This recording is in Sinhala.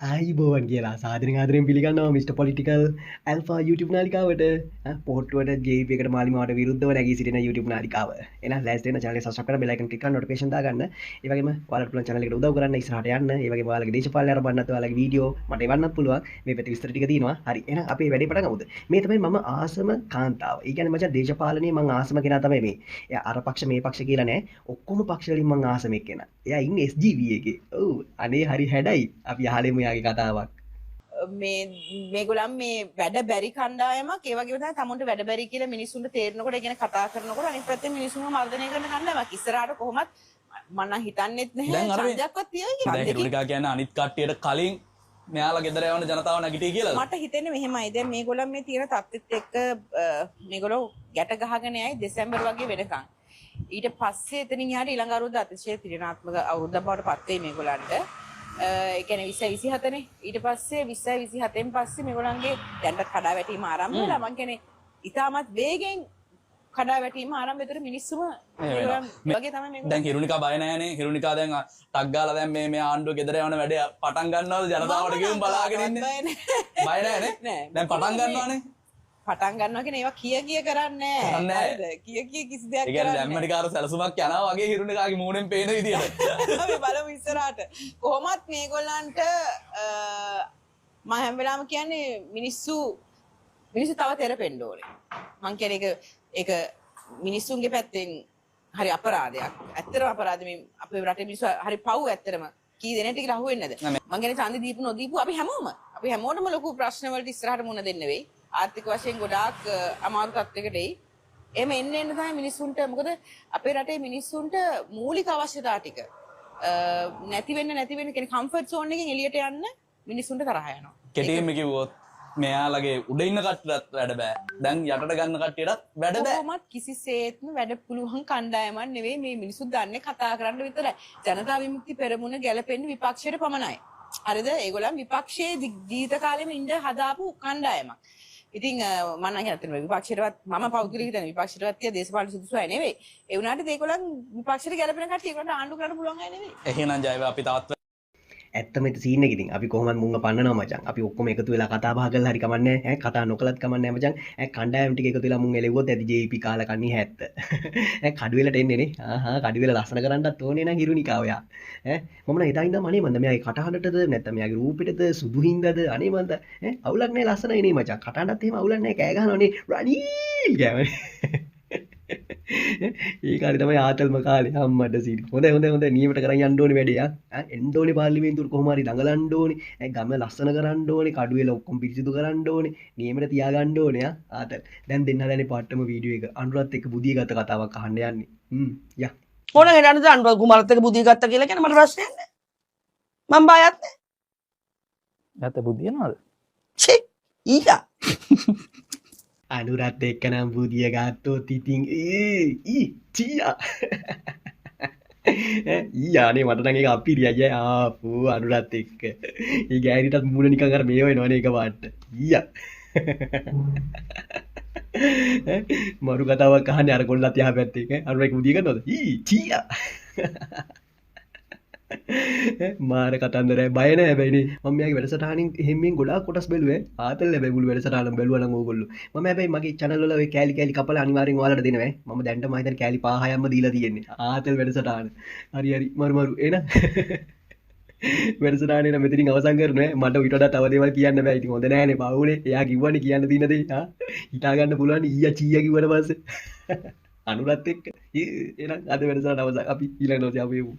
ආයිබෝවන් කියලා සාදරෙන් ආදරෙන් පිළිගන්නවා මිස්ටර් පොලිටිකල් ඇල්ෆා YouTube නාලිකාවට පොට්ටුවට ජේපී එකට මාලිමාවට විරුද්ධව නැගී සිටින YouTube නාලිකාව. එහෙනම් ලෑස්ති වෙන channel එක subscribe කරලා bell icon click කරලා notification දාගන්න. ඒ වගේම ඔයාලට පුළුවන් channel එකට උදව් කරන්න ඉස්සරහට යන්න. ඒ වගේම ඔයාලගේ දේශපාලන අරබන්නත් ඔයාලගේ වීඩියෝ මට එවන්නත් පුළුවන්. මේ පැත්තේ විස්තර ටික තියෙනවා. හරි. එහෙනම් අපි වැඩේ පටන් ගමුද? මේ තමයි මම ආසම කාන්තාව. ඒ කියන්නේ මචං දේශපාලනයේ මම ආසම කෙනා තමයි මේ. එයා අර පක්ෂ මේ පක්ෂ කියලා නෑ. ඔක්කොම පක්ෂ වලින් මම ආසම එක්කෙනා. එයා ඉන්නේ SGV එකේ. ඔව්. අනේ හරි හැඩයි. අපි අහලෙමු යාගේ කතාවක්. මේගොල්ලන් මේ වැඩ බැරි කණ්ඩායමක් ඒ වගේම තමයි තමුන්ට වැඩ බැරි කියලා මිනිස්සුන්ට තේරෙනකොට ඒ කියන්නේ කතා කරනකොට අනිත් පැත්තේ මිනිස්සුන්ව මර්ධනය කරන කණ්ඩායමක් ඉස්සරහට කොහොමත් මම නම් හිතන්නෙත් නැහැ සංජයක්වත් තියයි කියලා. දැන් හිරුනිකා කියන්නේ අනිත් කට්ටියට කලින් මෙයාලා ගෙදර යවන ජනතාව නැගිටී කියලා. මට හිතෙන්නේ මෙහෙමයි. දැන් මේගොල්ලන් මේ තියෙන තත්ත්වෙත් එක්ක මේගොල්ලෝ ගැට ගහගෙන යයි දෙසැම්බර් වගේ වෙනකන්. ඊට පස්සේ එතනින් එහාට ඊළඟ අවුරුද්ද අතිශය තීරණාත්මක අවුරුද්දක් බවට පත් වෙයි මේගොල්ලන්ට. ඒ කියන්නේ 20 27 නේ. ඊට පස්සේ 20 27න් පස්සේ මේගොල්ලන්ගේ දැන්ට කඩාවැටීම ආරම්භ වෙලා මං කියන්නේ ඉතාමත් වේගෙන් කඩාවැටීම ආරම්භ වෙතර මිනිස්සුම වගේ තමයි මේගොල්ලෝ. දැන් හිරුනිකා බය නැහැනේ. හිරුනිකා දැන් ටක් ගාලා දැන් මේ ආණ්ඩුව ගෙදර යවන වැඩේ පටන් ගන්නවද ජනතාවට කියමු බලාගෙන ඉන්නේ. බය නැහැනේ. දැන් පටන් ගන්නවනේ. පටන් ගන්නවා කියන්නේ ඒවා කිය කරන්නේ නැහැ. කිය කිසි දෙයක් කරන්නේ නැහැ. ඒ කියන්නේ දැම්මටිකාර සැලසුමක් යනවා වගේ හිරුනිකාගේ මූණෙන් පේන විදියට. අපි බලමු ඉස්සරහට. කොහොමත් මේගොල්ලන්ට මම හැම වෙලාවම කියන්නේ මිනිස්සු තව තෙරපෙන්න ඕනේ. මං කියන්නේ ඒක මිනිස්සුන්ගේ පැත්තෙන් හරි අපරාධයක්. ඇත්තටම අපරාධ මේ අපේ රටේ මිනිස්සු හරි පව් ඇත්තටම. කී දෙනෙක්ට කියලා අහුවෙන්නේ නැද? මං කියන්නේ ඡන්දෙ දීපු නොදීපු අපි හැමෝටම ලොකු ප්‍රශ්න වලට ඉස්සරහට මුණ දෙන්න වෙයි. ආර්ථික වශයෙන් ගොඩාක් අමාරු තත්යකට එයි. එහෙම එන්න තමයි මිනිස්සුන්ට මොකද අපේ රටේ මිනිස්සුන්ට මූලික අවශ්‍යතා ටික නැති වෙන්න කියන්නේ කම්ෆර්ට් සෝන් එකෙන් එළියට යන්න මිනිස්සුන්ට තරහ යනවා. කෙටියෙන්ම කිව්වොත් මෙයාලගේ උඩ ඉන්න කට්ටියටත් වැඩ බෑ. දැන් යටට ගන්න කට්ටියටත් වැඩ බෑ. කොහොමත් කිසිසේත්ම වැඩ පුළුවන් කණ්ඩායමක් නෙවෙයි මේ මිනිස්සු දන්නේ කතා කරන්න විතරයි. ජනතා විමුක්ති පෙරමුණ ගැලපෙන්නේ විපක්ෂයට පමණයි. හරිද? ඒගොල්ලන් විපක්ෂයේ ජීවිත කාලෙම ඉඳ හදාපු කණ්ඩායමක්. ඉතින් මම නම් හිතන්නේ විපක්ෂයටවත් මම පෞද්ගලිකව හිතන්නේ විපක්ෂයටවත් තිය දේශපාලන සුදුසු අය නෙවෙයි. ඒ වුණාට ඒගොල්ලන් විපක්ෂයට ගැලපෙන කට්ටිය ඒගොල්ලන්ට ආණ්ඩු කරන්න පුළුවන් අය නෙවෙයි. එහෙනම් ජයව අපි තවත් ඇත්තම සීන් එක ඉතින් අපි කොහොමද මුංග පන්නනවා මචං. අපි ඔක්කොම එකතු වෙලා කතා බහ කරලා හරි කමන්නේ නැහැ. කතා නොකලත් කමන්නේ නැහැ මචං. කණ්ඩායම් ටික එකතු වෙලා මුං එලෙව්වොත් ඇති JP කාලා කන්නේ 70. කඩු වෙලට එන්නේ නේ. කඩු වෙල ලස්සන කරන්නත් ඕනේ නං හිරුනිකා ඔයා. මම නම් හිතා ඉඳන් අනේ මන්ද මෙයාගේ කටහඬටද නැත්නම් මෙයාගේ රූපෙටද සුදු හින්දාද අනේ මන්ද අවුලක් නැහැ ලස්සනයි නේ මචං. කටහඬත් එහෙම අවුලක් නැහැ කෑ ගහනවනේ රනිල් ගෑවනේ. ඒ කාලේ තමයි ආතල්ම කාලේ අම්මඩ සීනි. හොඳ නියමට කරන් යන්න ඕනේ වැඩේ එන්න ඕනේ පාර්ලිමේන්තුවට කොහොම හරි දඟලන්න ඕනේ. ගම ලස්සන කරන්න ඕනේ. කඩුවෙල ඔක්කොම පිරිසිදු කරන්න ඕනේ. නියමට තියාගන්න ඕනේ ආතල්. දැන් දෙන්න හදන්නේ පාට්ටම වීඩියෝ එක. අනුරත් එක්ක බුදිය ගත කතාවක් අහන්න යන්නේ. යා. ඕන හෙටනද අනුර කුමාරත් එක්ක බුදිය ගත්තා කියලා කියන මට ප්‍රශ්නයක් නැහැ. මම බයත් නැහැ. නැත බුදිය නේද? ఛీ ඊයා. අනුරත් එක්ක නම් බුදිය ගත්තොත් ඉතින් චීයා ඊයානේ මට නම් ඒක අපිරියයි ආපු අනුරත් එක්ක ඒ ගෑනිටත් මූණ නිකන් අර මේ වෙනවනේ එක පාට ඊයා මරු කතාවක් අහන්නේ අර කොල්ලත් යහ පැත්තේ එක අනුරයි බුදිය ගන්නවද චීයා මාර කතන්දරයි බය නෑ හැබැයි නේ මම මෙයාගේ වැඩසටහනින් එහෙම්මින් ගොඩාක් කොටස් බැලුවේ ආතල් හැබැයි මුළු වැඩසටහනම බැලුවා නම් ඕගොල්ලෝ මම හැබැයි මගේ channel වල ඔය කෑලි කපලා අනිවාර්යෙන් ඔයාලට දෙනවා මම දැන්ට මම හිතන්නේ කෑලි 5-6ක්ම දීලා තියෙන්නේ ආතල් වැඩසටහන හරි මරු එහෙනම් වැඩසටහනේ නම් මෙතනින් අවසන් කරනවා මට ඊට වඩා තව දේවල් කියන්න බෑ ඉතින් හොඳ නෑනේ පවුනේ එයා කිව්වනේ කියන්න තියෙන දේ හිතා ගන්න පුළුවන් ඊයා චීයා කිව්වට පස්සේ අනුරත් එක්ක එහෙනම් අද වැඩසටහන අවසන් අපි ඊළඟ දවසේ ආවෙමු